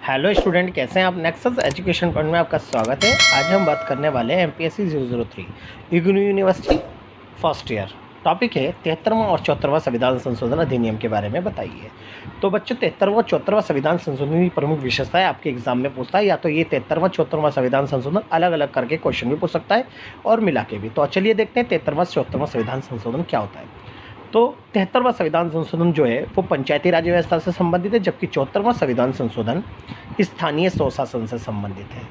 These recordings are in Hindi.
हेलो स्टूडेंट, कैसे हैं आप। नेक्सस एजुकेशन पॉइंट में आपका स्वागत है। आज हम बात करने वाले हैं MPSC 003 IGNOU university first year. Topic है 73वां और 74वां संविधान संशोधन अधिनियम के बारे में बताइए। तो बच्चों, 73वां 74वां संविधान संशोधन की प्रमुख विशेषताएं आपके एग्जाम में पूछता है, या तो ये 73वां 74वां संविधान संशोधन अलग अलग करके क्वेश्चन भी पूछ सकता है और मिला के भी। तो चलिए देखते हैं 73वां 74वां संविधान संशोधन क्या होता है। तो 73वां संविधान संशोधन जो है वो पंचायती राज व्यवस्था से संबंधित है, जबकि 74वां संविधान संशोधन स्थानीय स्वशासन से संबंधित है।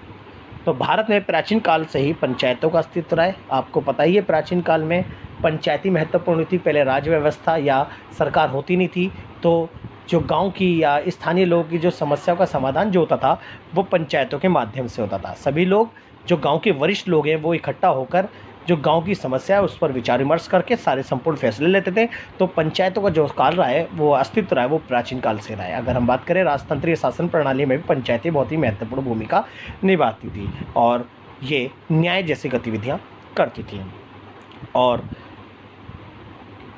तो भारत में प्राचीन काल से ही पंचायतों का अस्तित्व रहा है। आपको पता ही है, प्राचीन काल में पंचायती महत्वपूर्ण थी। पहले राज्य व्यवस्था या सरकार होती नहीं थी, तो जो गांव की या स्थानीय लोगों की जो समस्याओं का समाधान जो होता था वो पंचायतों के माध्यम से होता था। सभी लोग, जो गांव के वरिष्ठ लोग हैं, वो इकट्ठा होकर जो गांव की समस्या है उस पर विचार विमर्श करके सारे संपूर्ण फैसले लेते थे। तो पंचायतों का जो काल रहा है, वो अस्तित्व रहा है, वो प्राचीन काल से रहा है। अगर हम बात करें राजतंत्रीय शासन प्रणाली में भी पंचायतें बहुत ही महत्वपूर्ण भूमिका निभाती थी और ये न्याय जैसी गतिविधियां करती थी। और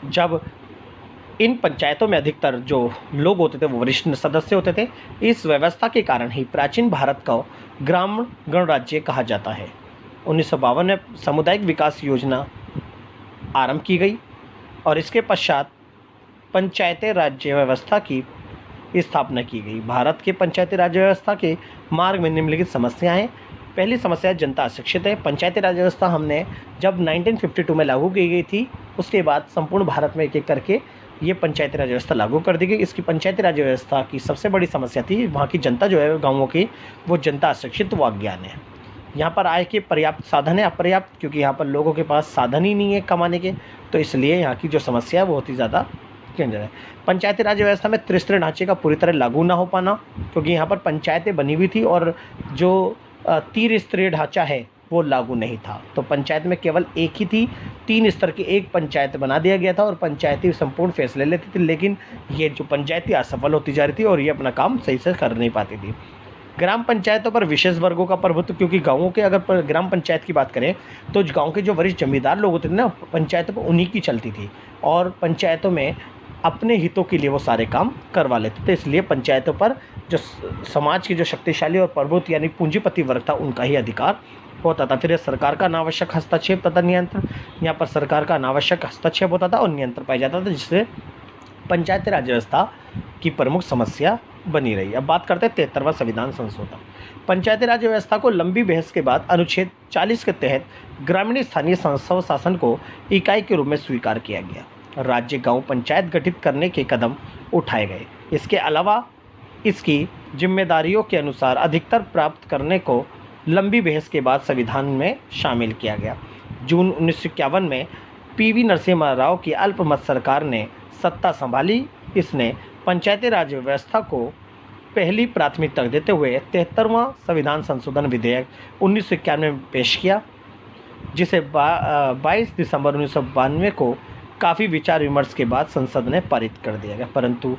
जब इन पंचायतों में अधिकतर जो लोग होते थे वो वरिष्ठ सदस्य होते थे, इस व्यवस्था के कारण ही प्राचीन भारत को ग्रामीण गणराज्य कहा जाता है। 1952 में सामुदायिक विकास योजना आरंभ की गई और इसके पश्चात पंचायती राज्य व्यवस्था की स्थापना की गई। भारत के पंचायती राज्य व्यवस्था के मार्ग में निम्नलिखित समस्याएं हैं। पहली समस्या जनता अशिक्षित है। पंचायती राज व्यवस्था हमने जब 1952 में लागू की गई थी, उसके बाद संपूर्ण भारत में एक एक करके ये पंचायती राज व्यवस्था लागू कर दी गई। इसकी पंचायती राज व्यवस्था की सबसे बड़ी समस्या थी, वहाँ की जनता जो है गाँवों की, वो जनता अशिक्षित व अज्ञान है। यहाँ पर आय के पर्याप्त साधन है अपर्याप्त, क्योंकि यहाँ पर लोगों के पास साधन ही नहीं है कमाने के, तो इसलिए यहाँ की जो समस्या है वो बहुत ही ज़्यादा डेंजर है। पंचायती राज व्यवस्था में त्रिस्तरीय ढांचे का पूरी तरह लागू ना हो पाना, क्योंकि यहाँ पर पंचायतें बनी हुई थी और जो त्रिस्तरीय ढांचा है वो लागू नहीं था। तो पंचायत में केवल एक ही थी, 3 स्तर की एक पंचायत बना दिया गया था और पंचायती संपूर्ण फैसले लेती थी, लेकिन ये जो पंचायती असफल होती जा रही थी और ये अपना काम सही से कर नहीं पाती थी। ग्राम पंचायतों पर विशेष वर्गों का प्रभुत्व, क्योंकि गाँवों के अगर ग्राम पंचायत की बात करें तो गांव के जो वरिष्ठ जमींदार लोग होते थे ना, पंचायतों पर उन्हीं की चलती थी और पंचायतों में अपने हितों के लिए वो सारे काम करवा लेते थे। इसलिए पंचायतों पर जो समाज के जो शक्तिशाली और प्रभुत्व यानी पूंजीपति वर्ग था, उनका ही अधिकार होता था। फिर सरकार का अनावश्यक हस्तक्षेप तथा नियंत्रण, यहाँ पर सरकार का अनावश्यक हस्तक्षेप होता था और नियंत्रण पाया जाता था, जिससे पंचायती राज व्यवस्था की प्रमुख समस्या बनी रही। अब बात करते हैं 73वां संविधान संशोधन। पंचायती राज व्यवस्था को लंबी बहस के बाद अनुच्छेद 40 के तहत ग्रामीण स्थानीय संस्था शासन को इकाई के रूप में स्वीकार किया गया। राज्य गांव पंचायत गठित करने के कदम उठाए गए। इसके अलावा इसकी जिम्मेदारियों के अनुसार अधिकतर प्राप्त करने को लंबी बहस के बाद संविधान में शामिल किया गया। जून 1951 में पीवी नरसिम्हा राव की अल्पमत सरकार ने सत्ता संभाली। इसने पंचायती राज व्यवस्था को पहली प्राथमिकता देते हुए 73वां संविधान संशोधन विधेयक 1991 में पेश किया, जिसे 22 दिसंबर 1992 को काफ़ी विचार विमर्श के बाद संसद ने पारित कर दिया गया। परंतु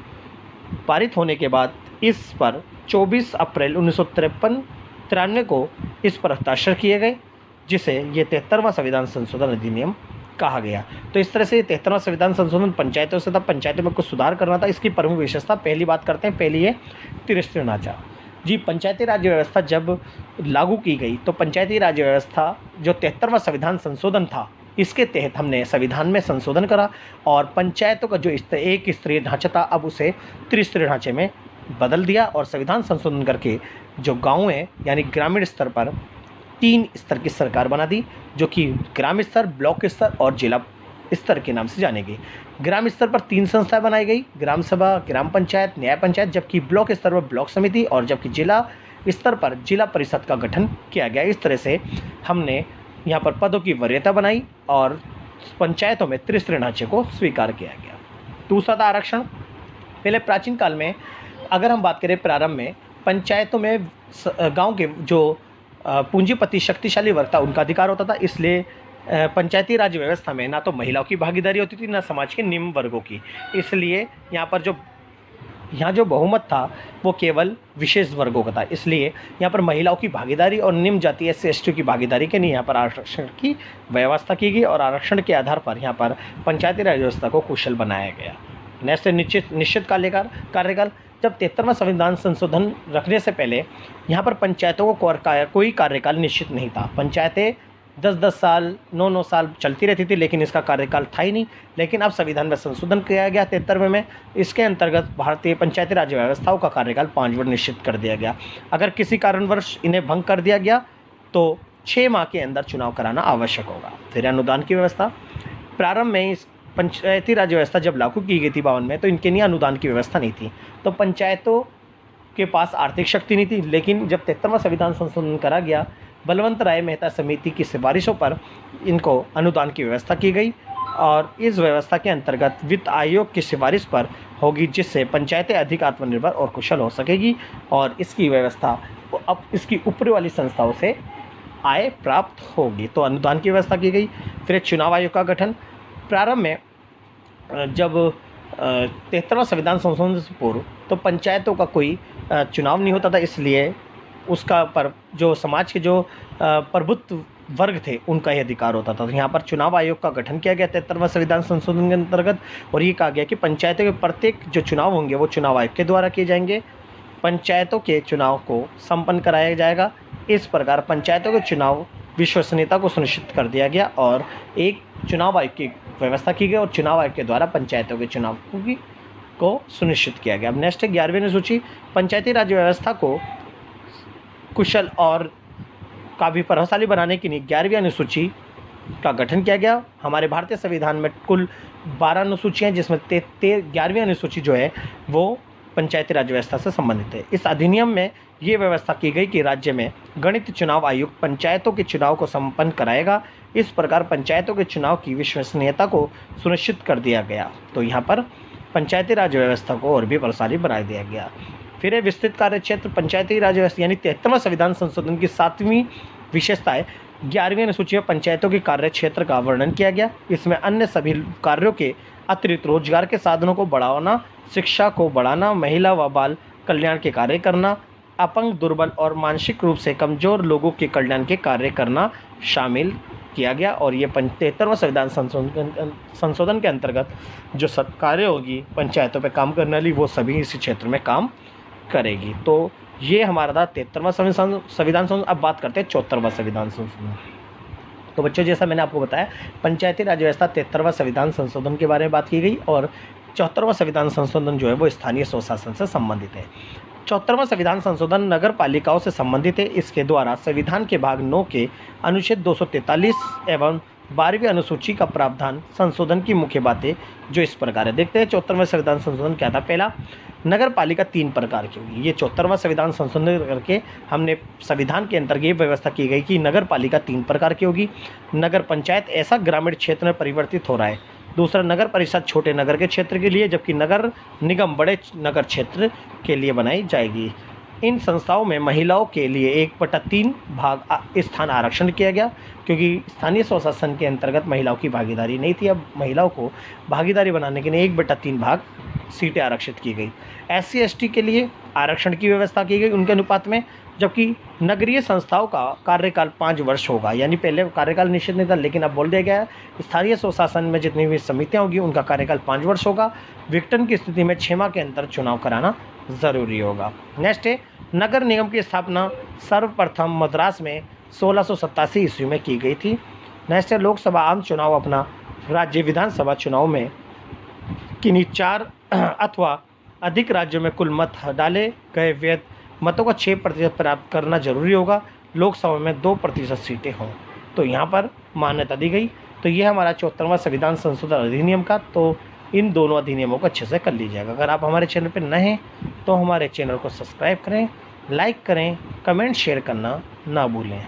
पारित होने के बाद इस पर 24 अप्रैल 1993 को इस पर हस्ताक्षर किए गए, जिसे ये 73वां संविधान संशोधन अधिनियम कहा गया। तो इस तरह से 73वां संविधान संशोधन पंचायतों से था, पंचायतों में कुछ सुधार करना था। इसकी प्रमुख विशेषता पहली बात करते हैं, पहली है त्रिस्तरीय ढांचा। जी, पंचायती राज व्यवस्था जब लागू की गई तो पंचायती राज व्यवस्था जो 73वां संविधान संशोधन था, इसके तहत हमने संविधान में संशोधन करा और पंचायतों का जो एक स्तरीय ढांचा था, अब उसे त्रिस्तरीय ढांचे में बदल दिया और संविधान संशोधन करके जो गाँव है यानी ग्रामीण स्तर पर 3 स्तर की सरकार बना दी, जो कि ग्राम स्तर, ब्लॉक स्तर और जिला स्तर के नाम से जाने गई। ग्राम स्तर पर 3 संस्थाएं बनाई गई, ग्राम सभा, ग्राम पंचायत, न्याय पंचायत, जबकि ब्लॉक स्तर पर ब्लॉक समिति और जबकि जिला स्तर पर जिला परिषद का गठन किया गया। इस तरह से हमने यहाँ पर पदों की वरीयता बनाई और पंचायतों में त्रिस्तरीय ढांचे को स्वीकार किया गया। दूसरा था आरक्षण। पहले प्राचीन काल में अगर हम बात करें, प्रारंभ में पंचायतों में गाँव के जो पूंजीपति शक्तिशाली वर्ग था उनका अधिकार होता था। इसलिए पंचायती राज व्यवस्था में ना तो महिलाओं की भागीदारी होती थी, ना समाज के निम्न वर्गों की। इसलिए यहाँ जो बहुमत था वो केवल विशेष वर्गों का था। इसलिए यहाँ पर महिलाओं की भागीदारी और निम्न जाति SC/ST की भागीदारी के लिए यहाँ पर आरक्षण की व्यवस्था की गई और आरक्षण के आधार पर यहाँ पर पंचायती राज व्यवस्था को कुशल बनाया गया। नेक्स्ट निश्चित कार्यकाल। जब 73वां संविधान संशोधन रखने से पहले यहाँ पर पंचायतों को कोई कार्यकाल निश्चित नहीं था। पंचायतें 10-10 साल 9-9 साल चलती रहती थी, लेकिन इसका कार्यकाल था ही नहीं। लेकिन अब संविधान में संशोधन किया गया 73वें में, इसके अंतर्गत भारतीय पंचायती राज व्यवस्थाओं का कार्यकाल 5 वर्ष निश्चित कर दिया गया। अगर किसी कारणवश इन्हें भंग कर दिया गया तो 6 माह के अंदर चुनाव कराना आवश्यक होगा। फिर अनुदान की व्यवस्था, प्रारंभ में इस पंचायती राज व्यवस्था जब लागू की गई थी 52 में, तो इनके लिए अनुदान की व्यवस्था नहीं थी, तो पंचायतों के पास आर्थिक शक्ति नहीं थी। लेकिन जब 73वां संविधान संशोधन करा गया, बलवंत राय मेहता समिति की सिफारिशों पर इनको अनुदान की व्यवस्था की गई और इस व्यवस्था के अंतर्गत वित्त आयोग की सिफारिश पर होगी, जिससे पंचायतें अधिक आत्मनिर्भर और कुशल हो सकेगी और इसकी व्यवस्था अब इसकी ऊपर वाली संस्थाओं से आय प्राप्त होगी। तो अनुदान की व्यवस्था की गई। फिर चुनाव आयोग का गठन, प्रारंभ में जब 73वां संविधान संशोधन से पूर्व तो पंचायतों का कोई चुनाव नहीं होता था, इसलिए उसका पर जो समाज के जो प्रभुत्व वर्ग थे उनका ही अधिकार होता था। तो यहाँ पर चुनाव आयोग का गठन किया गया 73वां संविधान संशोधन के अंतर्गत, और ये कहा गया कि पंचायतों के प्रत्येक जो चुनाव होंगे वो चुनाव आयोग के द्वारा किए जाएंगे। पंचायतों के चुनाव को संपन्न कराया जाएगा। इस प्रकार पंचायतों के चुनाव विश्वसनीयता को सुनिश्चित कर दिया गया और एक चुनाव आयोग की व्यवस्था की गई और चुनाव आयोग के द्वारा पंचायतों के चुनाव को सुनिश्चित किया गया। अब नेक्स्ट है 11वीं अनुसूची, पंचायती राज व्यवस्था को कुशल और काफ़ी प्रभावशाली बनाने के लिए 11वीं अनुसूची का गठन किया गया। हमारे भारतीय संविधान में कुल 12 अनुसूचियाँ हैं, जिसमें 11वीं अनुसूची जो है वो पंचायती राज व्यवस्था से संबंधित है। इस अधिनियम में ये व्यवस्था की गई कि राज्य में गणित चुनाव आयुक्त पंचायतों के चुनाव को संपन्न कराएगा। इस प्रकार पंचायतों के चुनाव की विश्वसनीयता को सुनिश्चित कर दिया गया। तो यहाँ पर पंचायती राज व्यवस्था को और भी प्रभावशाली बना दिया गया। फिर है विस्तृत कार्य क्षेत्र, पंचायती राज व्यवस्था यानी 73वां संविधान संशोधन की 7वीं विशेषता है 11वीं अनुसूची में पंचायतों के कार्य क्षेत्र का वर्णन किया गया। इसमें अन्य सभी कार्यों के अतिरिक्त रोजगार के साधनों को बढ़ाना, शिक्षा को बढ़ाना, महिला व बाल कल्याण के कार्य करना, अपंग, दुर्बल और मानसिक रूप से कमजोर लोगों के कल्याण के कार्य करना शामिल किया गया। और ये 73वां संविधान संशोधन के अंतर्गत जो सरकारें होगी पंचायतों पे काम करने वाली, वो सभी इसी क्षेत्र में काम करेगी। तो ये हमारा था 73वां संविधान संशोधन। अब बात करते हैं 74वां संविधान संशोधन। तो बच्चों, जैसा मैंने आपको बताया, पंचायती राज व्यवस्था 73वां संविधान संशोधन के बारे में बात की गई और 74वां संविधान संशोधन जो है वो स्थानीय स्वशासन से संबंधित है। 74वां संविधान संशोधन नगर पालिकाओं से संबंधित है। इसके द्वारा संविधान के भाग 9 के अनुच्छेद 243 एवं 12वीं अनुसूची का प्रावधान संशोधन की मुख्य बातें जो इस प्रकार है। देखते हैं 74वां संविधान संशोधन क्या था। पहला, नगर पालिका 3 प्रकार की होगी। ये 74वां संविधान संशोधन करके हमने संविधान के अंतर्गत ये व्यवस्था की गई कि नगर पालिका 3 प्रकार की होगी। नगर पंचायत ऐसा ग्रामीण क्षेत्र में परिवर्तित हो रहा है। दूसरा, नगर परिषद छोटे नगर के क्षेत्र के लिए, जबकि नगर निगम बड़े नगर क्षेत्र के लिए बनाई जाएगी। इन संस्थाओं में महिलाओं के लिए 1/3 भाग स्थान आरक्षण किया गया, क्योंकि स्थानीय स्वशासन के अंतर्गत महिलाओं की भागीदारी नहीं थी। अब महिलाओं को भागीदारी बनाने के लिए 1/3 भाग सीटें आरक्षित की गई। SC ST के लिए आरक्षण की व्यवस्था की गई उनके अनुपात में, जबकि नगरीय संस्थाओं का कार्यकाल 5 वर्ष होगा। यानी पहले कार्यकाल निश्चित नहीं था, लेकिन अब बोल दिया गया है स्थानीय स्वशासन में जितनी भी समितियाँ होगी उनका कार्यकाल 5 वर्ष होगा। विघटन की स्थिति में 6 माह के अंदर चुनाव कराना ज़रूरी होगा। नेक्स्ट है, नगर निगम की स्थापना सर्वप्रथम मद्रास में 1687 ईस्वी में की गई थी। नेक्स्ट है, लोकसभा आम चुनाव अपना राज्य विधानसभा चुनाव में किन्हीं 4 अथवा अधिक राज्यों में कुल मत डाले गए वैध मतों का 6% प्राप्त करना जरूरी होगा। लोकसभा में 2% सीटें हों, तो यहाँ पर मान्यता दी गई। तो ये हमारा 74वां संविधान संशोधन अधिनियम का, तो इन दोनों अधिनियमों को अच्छे से कर लीजिएगा। अगर आप हमारे चैनल पर नए हैं तो हमारे चैनल को सब्सक्राइब करें, लाइक करें, कमेंट शेयर करना ना भूलें।